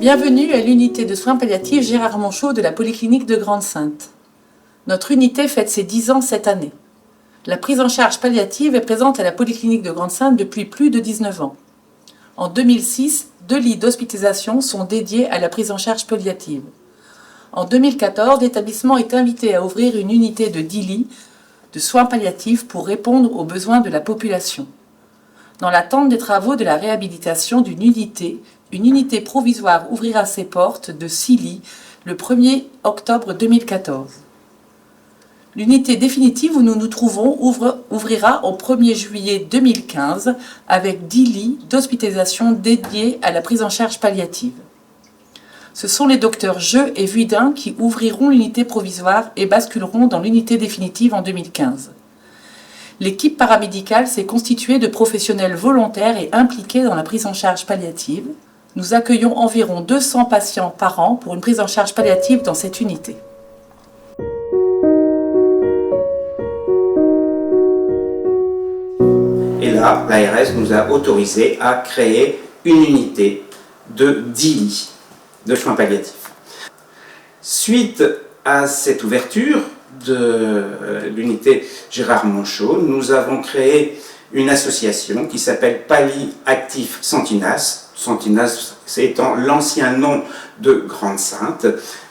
Bienvenue à l'unité de soins palliatifs Gérard Monchot de la Polyclinique de Grande-Synthe. Notre unité fête ses 10 ans cette année. La prise en charge palliative est présente à la Polyclinique de Grande-Synthe depuis plus de 19 ans. En 2006, 2 lits d'hospitalisation sont dédiés à la prise en charge palliative. En 2014, l'établissement est invité à ouvrir une unité de 10 lits de soins palliatifs pour répondre aux besoins de la population. Dans l'attente des travaux de la réhabilitation d'une unité provisoire ouvrira ses portes de 6 lits le 1er octobre 2014. L'unité définitive où nous nous trouvons ouvrira au 1er juillet 2015 avec 10 lits d'hospitalisation dédiés à la prise en charge palliative. Ce sont les docteurs Jeu et Vuidin qui ouvriront l'unité provisoire et basculeront dans l'unité définitive en 2015. L'équipe paramédicale s'est constituée de professionnels volontaires et impliqués dans la prise en charge palliative. Nous accueillons environ 200 patients par an pour une prise en charge palliative dans cette unité. Et là, l'ARS nous a autorisé à créer une unité de 10 lits de soins palliatifs. Suite à cette ouverture de l'unité Gérard Monchot, nous avons créé une association qui s'appelle Palli Actif Santinas. Santinas étant l'ancien nom de Grande-Synthe.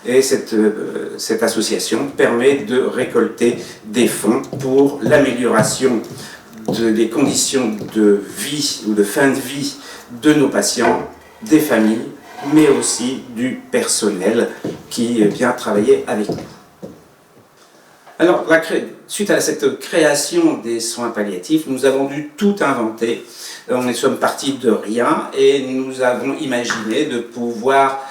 Et cette association permet de récolter des fonds pour l'amélioration des conditions de vie ou de fin de vie de nos patients, des familles, mais aussi du personnel qui vient travailler avec nous. Alors, suite à cette création des soins palliatifs, nous avons dû tout inventer. Nous sommes partis de rien et nous avons imaginé de pouvoir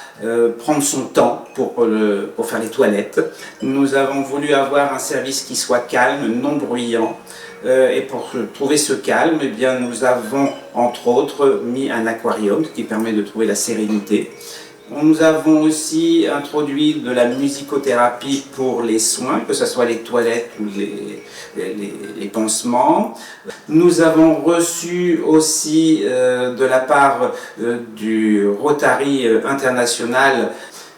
prendre son temps pour faire les toilettes. Nous avons voulu avoir un service qui soit calme, non bruyant. Et pour trouver ce calme, eh bien, nous avons entre autres mis un aquarium qui permet de trouver la sérénité. Nous avons aussi introduit de la musicothérapie pour les soins, que ce soit les toilettes ou les pansements. Nous avons reçu aussi de la part du Rotary International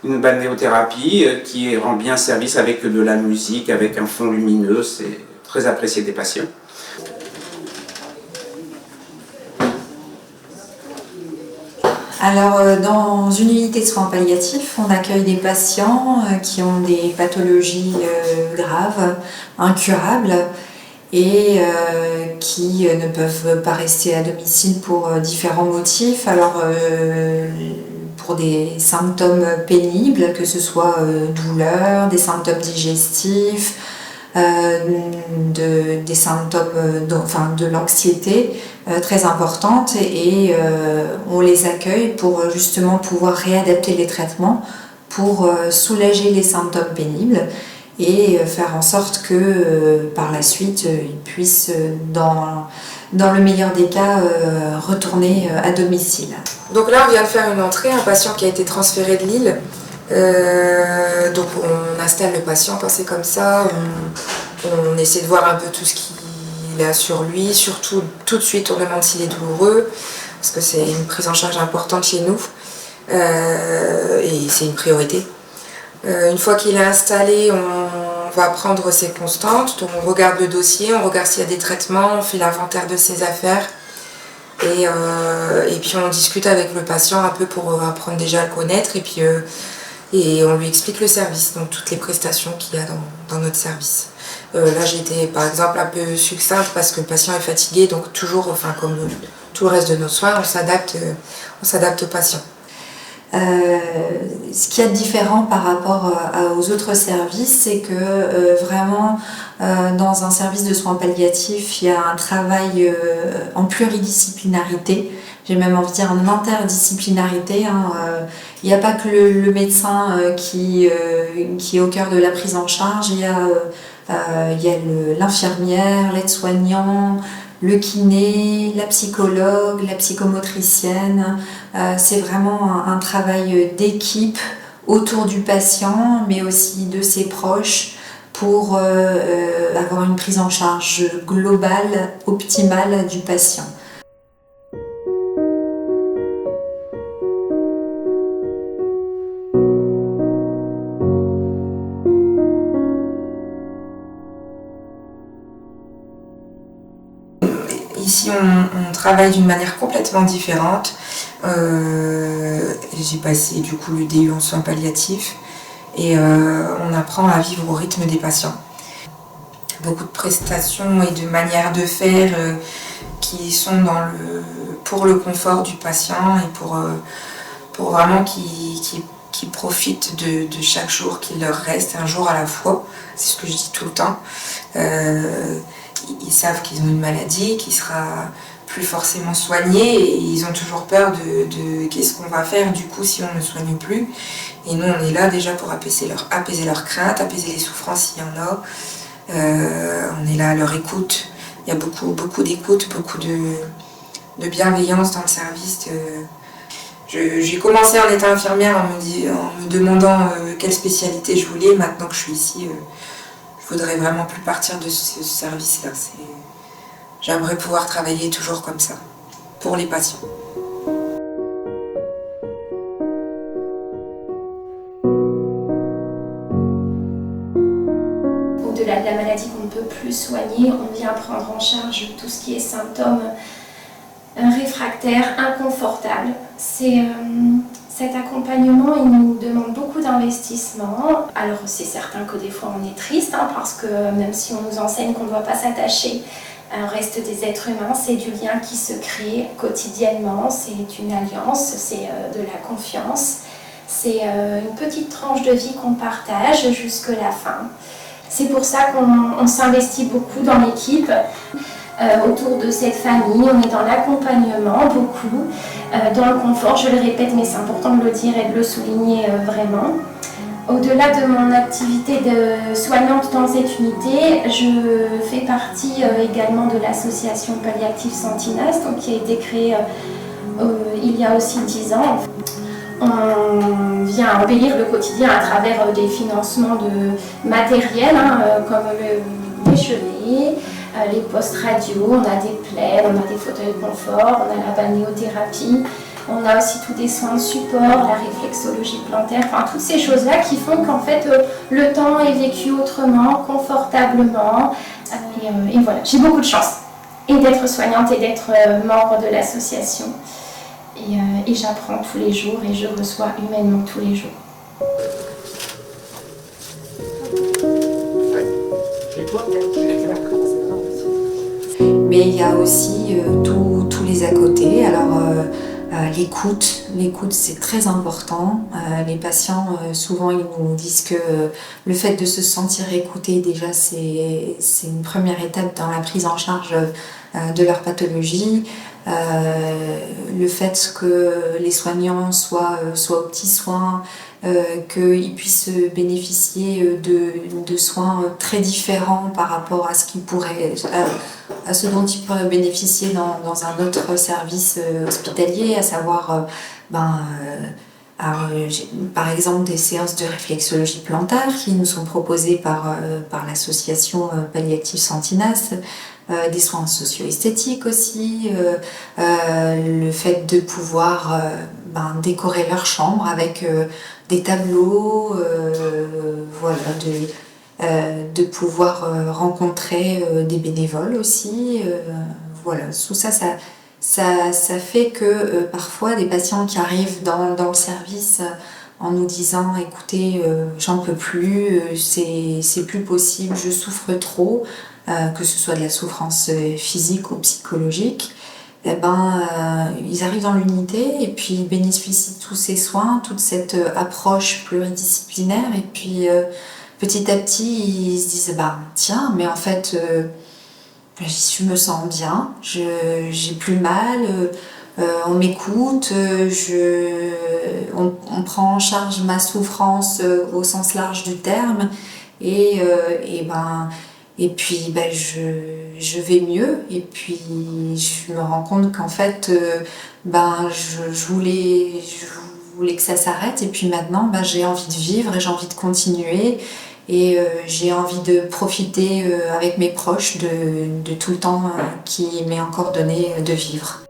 une balnéothérapie qui rend bien service avec de la musique, avec un fond lumineux. C'est très apprécié des patients. Alors, dans une unité de soins palliatifs, on accueille des patients qui ont des pathologies graves, incurables, et qui ne peuvent pas rester à domicile pour différents motifs. Alors, pour des symptômes pénibles, que ce soit douleur, des symptômes digestifs, des symptômes de l'anxiété très importante, et on les accueille pour justement pouvoir réadapter les traitements pour soulager les symptômes pénibles et faire en sorte que par la suite ils puissent dans le meilleur des cas retourner à domicile. Donc là on vient de faire une entrée, un patient qui a été transféré de Lille. Donc on installe le patient quand c'est comme ça, on essaie de voir un peu tout ce qu'il a sur lui, surtout tout de suite on demande s'il est douloureux, parce que c'est une prise en charge importante chez nous, et c'est une priorité. Une fois qu'il est installé, on va prendre ses constantes, donc on regarde le dossier, on regarde s'il y a des traitements, on fait l'inventaire de ses affaires, et puis on discute avec le patient un peu pour apprendre déjà à le connaître, et on lui explique le service, donc toutes les prestations qu'il y a dans notre service. Là j'ai été par exemple un peu succincte parce que le patient est fatigué, donc toujours, comme tout le reste de nos soins, on s'adapte au patient. Ce qu'il y a de différent par rapport aux autres services, c'est que vraiment dans un service de soins palliatifs, il y a un travail en pluridisciplinarité. J'ai même envie de dire en interdisciplinarité. Il n'y a pas que le médecin qui est au cœur de la prise en charge, il y a l'infirmière, l'aide-soignant, le kiné, la psychologue, la psychomotricienne. C'est vraiment un travail d'équipe autour du patient, mais aussi de ses proches, pour avoir une prise en charge globale, optimale du patient. ici, on travaille d'une manière complètement différente. J'ai passé du coup le DU en soins palliatifs et on apprend à vivre au rythme des patients. Beaucoup de prestations et de manières de faire qui sont pour le confort du patient et pour vraiment qu'ils profitent de chaque jour qu'il leur reste, un jour à la fois. C'est ce que je dis tout le temps. Ils savent qu'ils ont une maladie qui sera plus forcément soignée et ils ont toujours peur de qu'est-ce qu'on va faire du coup si on ne soigne plus. Et nous, on est là déjà pour apaiser leurs craintes, apaiser les souffrances s'il y en a. On est là à leur écoute. Il y a beaucoup d'écoute, beaucoup de bienveillance dans le service. J'ai commencé en étant infirmière en me demandant quelle spécialité je voulais. Maintenant que je suis ici, je voudrais vraiment plus partir de ce service-là. J'aimerais pouvoir travailler toujours comme ça, pour les patients. Au-delà de la maladie qu'on ne peut plus soigner, on vient prendre en charge tout ce qui est symptômes réfractaires, inconfortables. Cet accompagnement, il nous demande beaucoup d'investissement. Alors c'est certain que des fois on est triste, parce que même si on nous enseigne qu'on ne doit pas s'attacher, on reste des êtres humains, c'est du lien qui se crée quotidiennement, c'est une alliance, c'est de la confiance, c'est une petite tranche de vie qu'on partage jusqu'à la fin. C'est pour ça qu'on s'investit beaucoup dans l'équipe. Autour de cette famille, on est dans l'accompagnement beaucoup, dans le confort, je le répète, mais c'est important de le dire et de le souligner vraiment. Au-delà de mon activité de soignante dans cette unité, je fais partie également de l'association Palliative Santinas, donc, qui a été créée il y a aussi 10 ans. On vient embellir le quotidien à travers des financements de matériel, comme les chenets, les postes radio, on a des plaids, on a des fauteuils de confort, on a la balnéothérapie, on a aussi tous des soins de support, la réflexologie plantaire, enfin toutes ces choses-là qui font qu'en fait le temps est vécu autrement, confortablement. Et voilà, j'ai beaucoup de chance et d'être soignante et d'être membre de l'association. Et j'apprends tous les jours et je reçois humainement tous les jours. Mais il y a aussi tous les à côté. Alors l'écoute c'est très important. Les patients souvent ils nous disent que le fait de se sentir écouté déjà c'est une première étape dans la prise en charge de leur pathologie. Le fait que les soignants soient aux petits soins, qu'ils puissent bénéficier de soins très différents par rapport à ce dont ils pourraient bénéficier dans un autre service hospitalier, à savoir par exemple des séances de réflexologie plantaire qui nous sont proposées par l'association Palliative Santinas, des soins socio-esthétiques aussi, le fait de pouvoir décorer leur chambre avec des tableaux, de pouvoir rencontrer des bénévoles aussi. Tout ça fait que parfois des patients qui arrivent dans le service en nous disant écoutez, j'en peux plus, c'est plus possible, je souffre trop, que ce soit de la souffrance physique ou psychologique, ils arrivent dans l'unité et puis ils bénéficient de tous ces soins, toute cette approche pluridisciplinaire et puis petit à petit ils se disent tiens, mais en fait je me sens bien, j'ai plus mal, on m'écoute, on prend en charge ma souffrance au sens large du terme et puis je vais mieux et puis je me rends compte qu'en fait je voulais que ça s'arrête et puis maintenant j'ai envie de vivre et j'ai envie de continuer et j'ai envie de profiter avec mes proches de tout le temps qui m'est encore donné de vivre.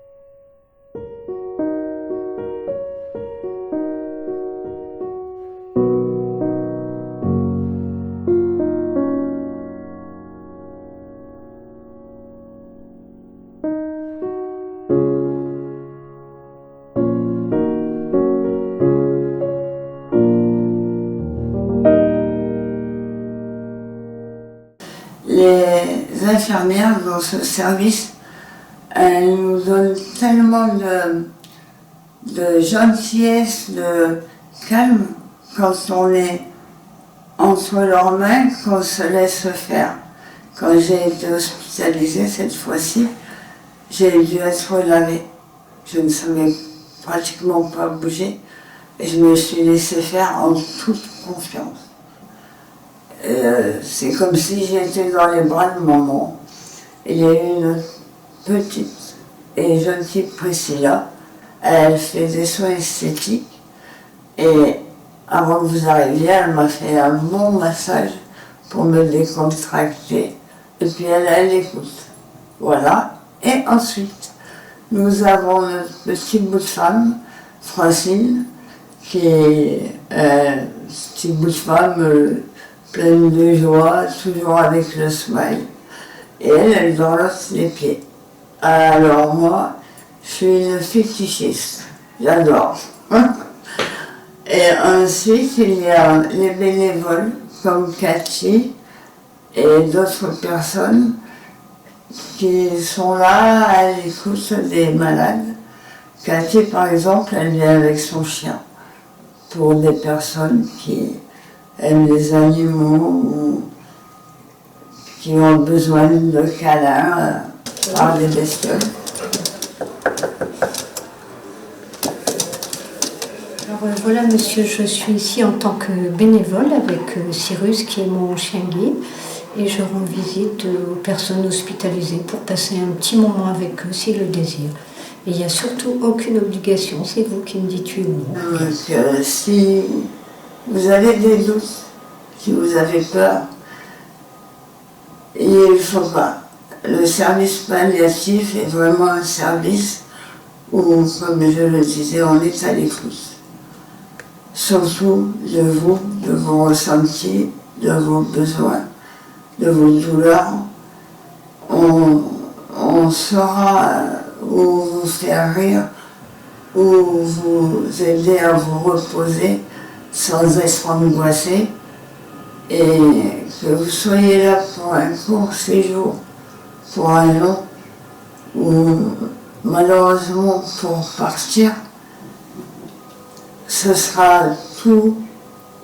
infirmière dans ce service, elle nous donne tellement de gentillesse, de calme quand on est entre leurs mains, qu'on se laisse faire. Quand j'ai été hospitalisée cette fois-ci, j'ai dû être lavée. Je ne savais pratiquement pas bouger et je me suis laissée faire en toute confiance. C'est comme si j'étais dans les bras de maman. Il y a une petite et gentille Priscilla. Elle fait des soins esthétiques et avant que vous arriviez, elle m'a fait un bon massage pour me décontracter. Et puis elle écoute. Voilà. Et ensuite, nous avons notre petit bout de femme, Francine, qui est un petit bout de femme pleine de joie, toujours avec le smile. Et elle danse les pieds. Alors moi, je suis une fétichiste. J'adore. Et ensuite, il y a les bénévoles, comme Cathy et d'autres personnes qui sont là à l'écoute des malades. Cathy, par exemple, elle vient avec son chien pour des personnes qui aiment les animaux ou qui ont besoin de câlins par des bestioles. Alors voilà, monsieur, je suis ici en tant que bénévole avec Cyrus, qui est mon chien guide, et je rends visite aux personnes hospitalisées pour passer un petit moment avec eux s'ils le désirent. Et il n'y a surtout aucune obligation, c'est vous qui me dites oui ou non. Donc, si vous avez des doutes, si vous avez peur, il ne faut pas. Le service palliatif est vraiment un service où, comme je le disais, on est à l'écoute. Surtout de vous, de vos ressentis, de vos besoins, de vos douleurs. On saura où vous faire rire, où vous aider à vous reposer sans être angoissé, et que vous soyez là pour un court séjour, pour un long, ou malheureusement pour partir, ce sera tout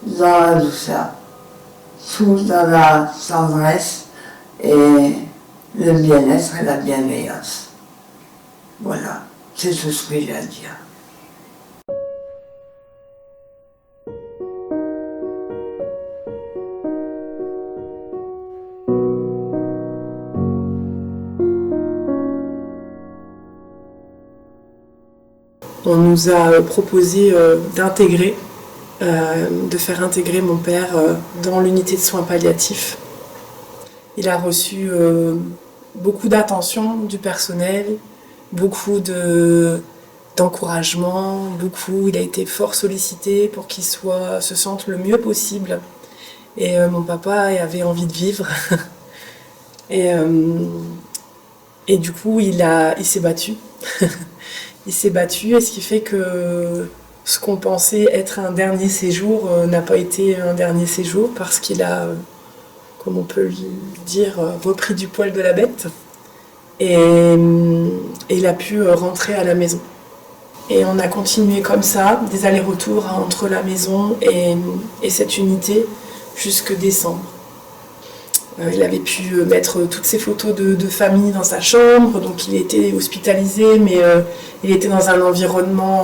dans la douceur, tout dans la tendresse et le bien-être et la bienveillance. Voilà, c'est tout ce que j'ai à dire. On nous a proposé d'intégrer, de faire intégrer mon père dans l'unité de soins palliatifs. Il a reçu beaucoup d'attention du personnel, beaucoup d'encouragement, il a été fort sollicité pour qu'il se sente le mieux possible. Et mon papa avait envie de vivre. Et du coup, il s'est battu. Il s'est battu, et ce qui fait que ce qu'on pensait être un dernier séjour n'a pas été un dernier séjour, parce qu'il a, comme on peut lui dire, repris du poil de la bête, et il a pu rentrer à la maison. Et on a continué comme ça, des allers-retours entre la maison et cette unité jusque décembre. Il avait pu mettre toutes ses photos de famille dans sa chambre, donc il était hospitalisé, mais il était dans un environnement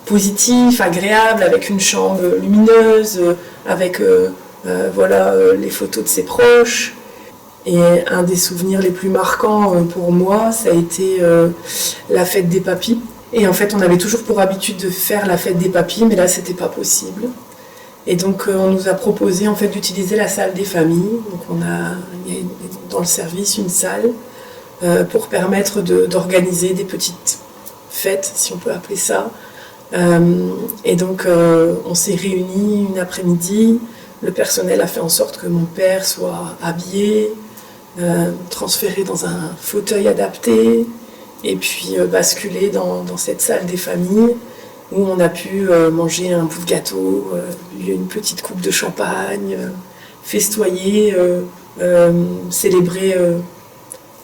positif, agréable, avec une chambre lumineuse, avec les photos de ses proches. Et un des souvenirs les plus marquants pour moi, ça a été la fête des papis. Et en fait, on avait toujours pour habitude de faire la fête des papis, mais là, c'était pas possible. Et donc on nous a proposé en fait d'utiliser la salle des familles. Donc il y a dans le service une salle pour permettre d'organiser des petites fêtes, si on peut appeler ça. Et donc on s'est réunis une après-midi. Le personnel a fait en sorte que mon père soit habillé, transféré dans un fauteuil adapté, et puis basculé dans cette salle des familles, où on a pu manger un bout de gâteau, une petite coupe de champagne, festoyer, célébrer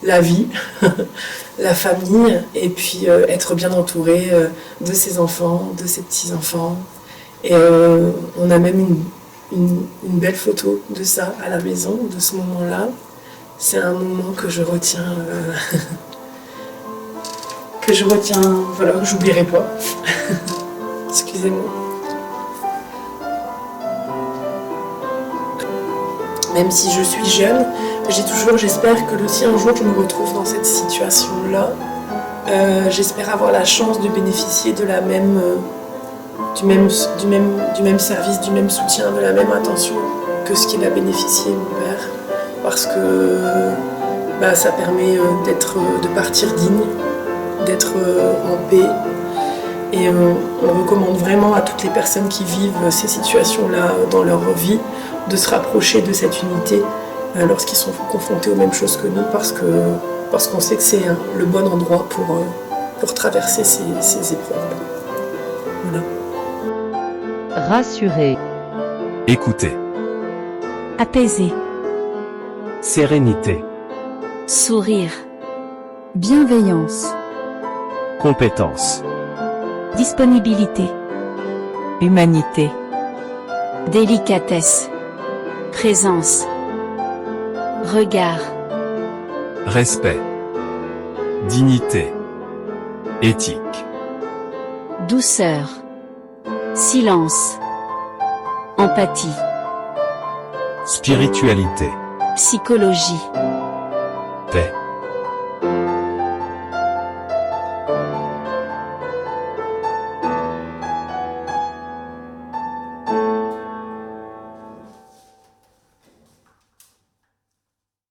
la vie, la famille, et puis être bien entouré de ses enfants, de ses petits-enfants. Et on a même une belle photo de ça à la maison, de ce moment-là. C'est un moment que je retiens, voilà, que j'oublierai pas. Excusez-moi. Même si je suis jeune, j'espère que si un jour je me retrouve dans cette situation-là, j'espère avoir la chance de bénéficier de la même, du même service, du même soutien, de la même attention que ce qu'il a bénéficié mon père, parce que ça permet de partir digne, d'être en paix. Et on recommande vraiment à toutes les personnes qui vivent ces situations-là dans leur vie de se rapprocher de cette unité lorsqu'ils sont confrontés aux mêmes choses que nous, parce qu'on sait que c'est le bon endroit pour traverser ces épreuves-là. Voilà. Rassurer. Écouter. Apaiser. Sérénité. Sourire. Bienveillance. Compétence. Disponibilité. Humanité. Délicatesse. Présence. Regard. Respect. Dignité. Éthique. Douceur. Silence. Empathie. Spiritualité. Psychologie. Paix.